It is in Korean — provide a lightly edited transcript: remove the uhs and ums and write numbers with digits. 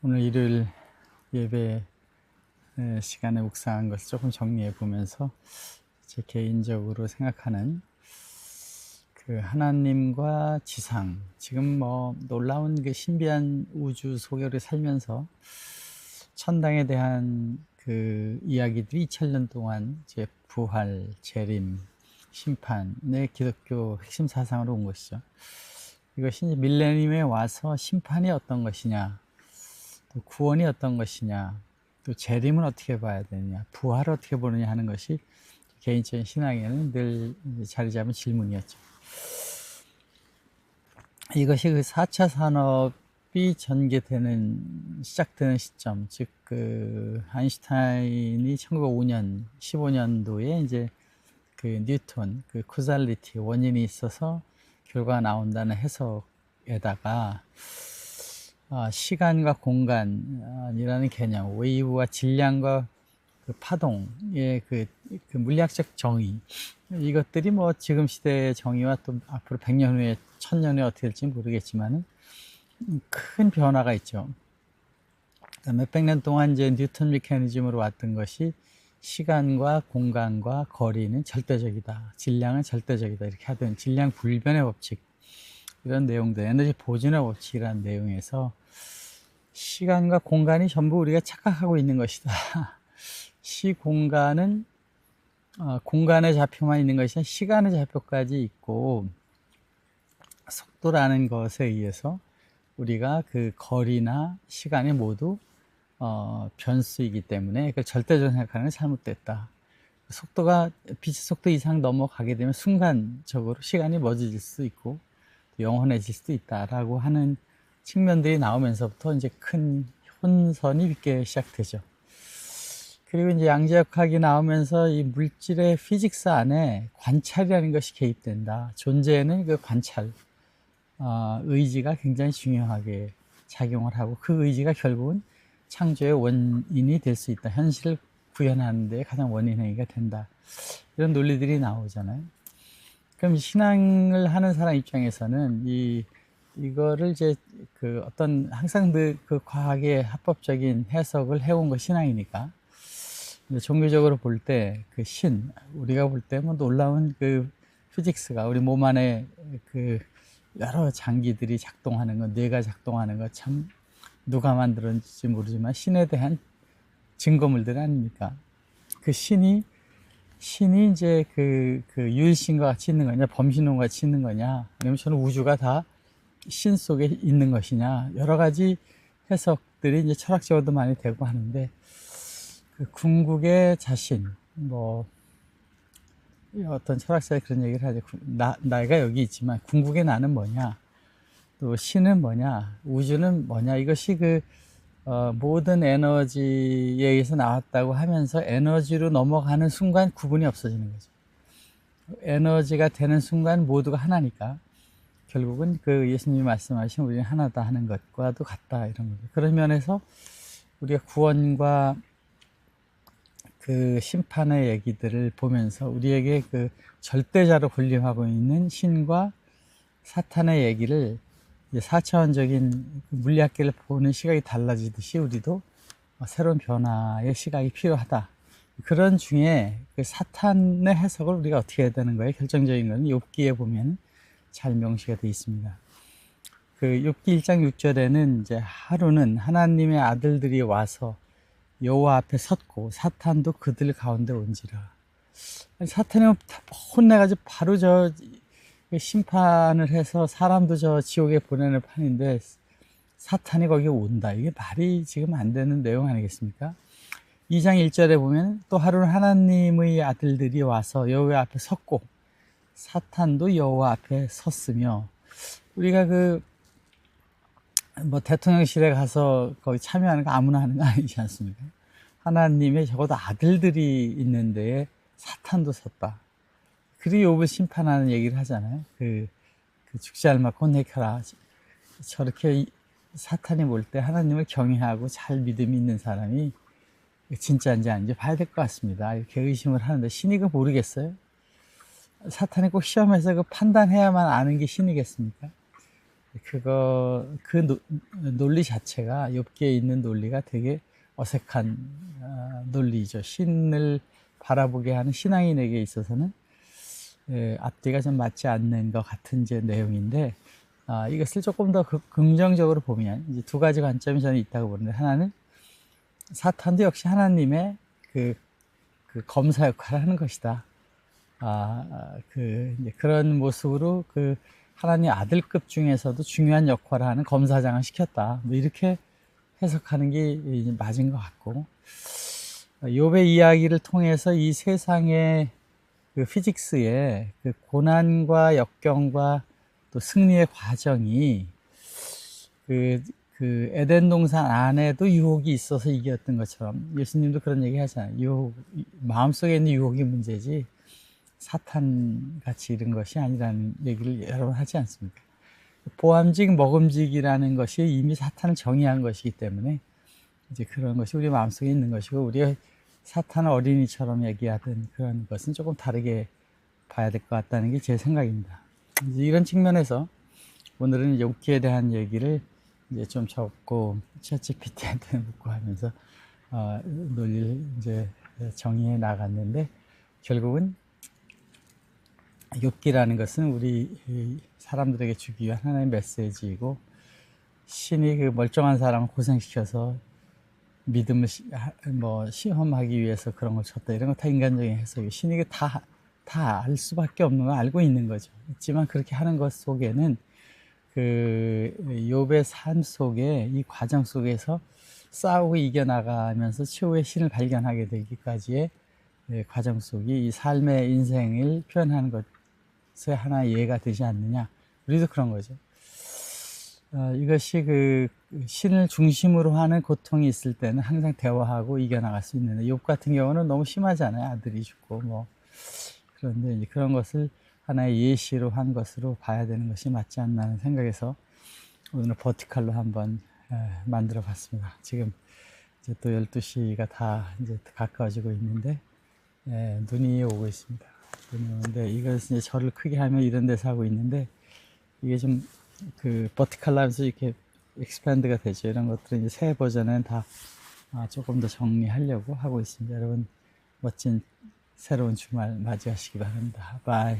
오늘 일요일 예배 시간에 묵상한 것을 조금 정리해 보면서 제 개인적으로 생각하는 그 하나님과 지상, 지금 뭐 놀라운 그 신비한 우주 속에 우리 살면서 천당에 대한 그 이야기들이 2000년 동안 이제 부활, 재림, 심판의 기독교 핵심 사상으로 온 것이죠. 이것이 이제 밀레니엄에 와서 심판이 어떤 것이냐, 또 구원이 어떤 것이냐, 또 재림은 어떻게 봐야 되느냐, 부활을 어떻게 보느냐 하는 것이 개인적인 신앙에는 늘 자리 잡은 질문이었죠. 이것이 그 4차 산업이 전개되는, 시작되는 시점, 즉, 그, 아인슈타인이 1905년, 15년도에 이제 그 뉴턴, 그 쿠잘리티, 원인이 있어서 결과가 나온다는 해석에다가 시간과 공간이라는 개념, 웨이브와 질량과 그 파동의 그 물리학적 정의, 이것들이 뭐 지금 시대의 정의와 또 앞으로 100년 후에 1000년 후에 어떻게 될지 모르겠지만은 큰 변화가 있죠. 몇백 년 동안 이제 뉴턴 메커니즘으로 왔던 것이 시간과 공간과 거리는 절대적이다, 질량은 절대적이다, 이렇게 하던 질량 불변의 법칙, 이런 내용들, 에너지 보존의 법칙이라는 내용에서 시간과 공간이 전부 우리가 착각하고 있는 것이다. 시공간은 공간의 좌표만 있는 것이 아니라 시간의 좌표까지 있고, 속도라는 것에 의해서 우리가 그 거리나 시간이 모두 변수이기 때문에 그 절대적으로 생각하는 건 잘못됐다. 속도가 빛의 속도 이상 넘어가게 되면 순간적으로 시간이 멎어질 수 있고 영원해질 수도 있다라고 하는 측면들이 나오면서부터 이제 큰 혼선이 있게 시작되죠. 그리고 이제 양자역학이 나오면서 이 물질의 피직스 안에 관찰이라는 것이 개입된다. 존재에는 그 관찰, 의지가 굉장히 중요하게 작용을 하고, 그 의지가 결국은 창조의 원인이 될 수 있다. 현실을 구현하는 데 가장 원인 행위가 된다. 이런 논리들이 나오잖아요. 그럼 신앙을 하는 사람 입장에서는 이거를 이제 그 어떤 항상 그 과학의 합법적인 해석을 해온 거 신앙이니까, 종교적으로 볼 때 그 우리가 볼 때 뭐 놀라운 그 피직스가 우리 몸 안에 그 여러 장기들이 작동하는 것, 뇌가 작동하는 것, 참 누가 만들었는지 모르지만 신에 대한 증거물들 아닙니까? 그 신이 이제 그 유일신과 같이 있는 거냐, 범신론과 같이 있는 거냐, 아니면 저는 우주가 다 신 속에 있는 것이냐, 여러 가지 해석들이 이제 철학적으로도 많이 되고 하는데, 그 궁극의 자신, 뭐 어떤 철학자의 그런 얘기를 하죠. 나가 여기 있지만 궁극의 나는 뭐냐, 또 신은 뭐냐, 우주는 뭐냐, 이것이 그 모든 에너지에 의해서 나왔다고 하면서 에너지로 넘어가는 순간 구분이 없어지는 거죠. 에너지가 되는 순간 모두가 하나니까 결국은 그 예수님이 말씀하신 우리는 하나다 하는 것과도 같다, 이런 거죠. 그런 면에서 우리가 구원과 그 심판의 얘기들을 보면서 우리에게 그 절대자로 군림하고 있는 신과 사탄의 얘기를, 이제 4차원적인 물리학계를 보는 시각이 달라지듯이 우리도 새로운 변화의 시각이 필요하다. 그런 중에 그 사탄의 해석을 우리가 어떻게 해야 되는 거예요? 결정적인 건 욥기에 보면 잘 명시가 되어 있습니다. 그 욥기 1장 6절에는 이제 하루는 하나님의 아들들이 와서 여호와 앞에 섰고 사탄도 그들 가운데 온지라. 사탄이 혼내가지고 바로 저 심판을 해서 사람도 저 지옥에 보내는 판인데 사탄이 거기에 온다. 이게 말이 지금 안 되는 내용 아니겠습니까? 2장 1절에 보면 또 하루는 하나님의 아들들이 와서 여호와 앞에 섰고 사탄도 여호와 앞에 섰으며, 우리가 그 뭐 대통령실에 가서 거기 참여하는 거 아무나 하는 거 아니지 않습니까? 하나님의 적어도 아들들이 있는데 사탄도 섰다. 그리고 욥을 심판하는 얘기를 하잖아요. 그 죽지 않고 혼내켜라. 저렇게 사탄이 볼 때 하나님을 경외하고 잘 믿음이 있는 사람이 진짜인지 아닌지 봐야 될 것 같습니다. 이렇게 의심을 하는데 신이 그 모르겠어요? 사탄이 꼭 시험해서 그 판단해야만 아는 게 신이겠습니까? 논리 자체가 욥기에 있는 논리가 되게 어색한 논리죠. 신을 바라보게 하는 신앙인에게 있어서는 앞뒤가 좀 맞지 않는 것 같은 이제 내용인데, 이것을 조금 더 긍정적으로 보면 이제 두 가지 관점이 저는 있다고 보는데, 하나는 사탄도 역시 하나님의 그 검사 역할을 하는 것이다. 이제 그런 모습으로 하나님 아들급 중에서도 중요한 역할을 하는 검사장을 시켰다. 뭐 이렇게 해석하는 게 이제 맞은 것 같고, 욥의 이야기를 통해서 이 세상의 피직스의 고난과 역경과 또 승리의 과정이 에덴 동산 안에도 유혹이 있어서 이겼던 것처럼, 예수님도 그런 얘기 하잖아요. 마음속에 있는 유혹이 문제지 사탄 같이 이런 것이 아니라는 얘기를 여러 번 하지 않습니까? 보암직, 먹음직이라는 것이 이미 사탄을 정의한 것이기 때문에 이제 그런 것이 우리 마음속에 있는 것이고, 우리가 사탄을 어린이처럼 얘기하던 그런 것은 조금 다르게 봐야 될 것 같다는 게 제 생각입니다. 이제 이런 측면에서 오늘은 이제 욥기에 대한 얘기를 이제 좀 적고 챗GPT한테 묻고 하면서 논리를 이제 정의해 나갔는데, 결국은 욥기라는 것은 우리 사람들에게 주기 위한 하나의 메시지이고, 신이 멀쩡한 사람을 고생시켜서 믿음을 시험하기 위해서 그런 걸 쳤다, 이런 거 다 인간적인 해석이고, 신이 다 알 수밖에 없는 걸 알고 있는 거죠. 있지만 그렇게 하는 것 속에는 욥의 삶 속에, 이 과정 속에서 싸우고 이겨나가면서 최후의 신을 발견하게 되기까지의 과정 속이 이 삶의 인생을 표현하는 것의 하나의 예가 되지 않느냐. 우리도 그런 거죠. 이것이 신을 중심으로 하는 고통이 있을 때는 항상 대화하고 이겨나갈 수 있는데, 욥 같은 경우는 너무 심하잖아요. 아들이 죽고 그런데 이제 그런 것을 하나의 예시로 한 것으로 봐야 되는 것이 맞지 않나 하는 생각에서 오늘 버티컬로 한번 만들어 봤습니다. 지금 이제 또 12시가 다 이제 가까워지고 있는데, 눈이 오고 있습니다. 눈이 오는데, 이것은 이제 절을 크게 하면 이런 데서 하고 있는데, 이게 좀 버티컬로 하면서 이렇게 익스팬드가 되죠. 이런 것들은 이제 새 버전은 다 조금 더 정리하려고 하고 있습니다. 여러분, 멋진 새로운 주말 맞이하시기 바랍니다. 바이.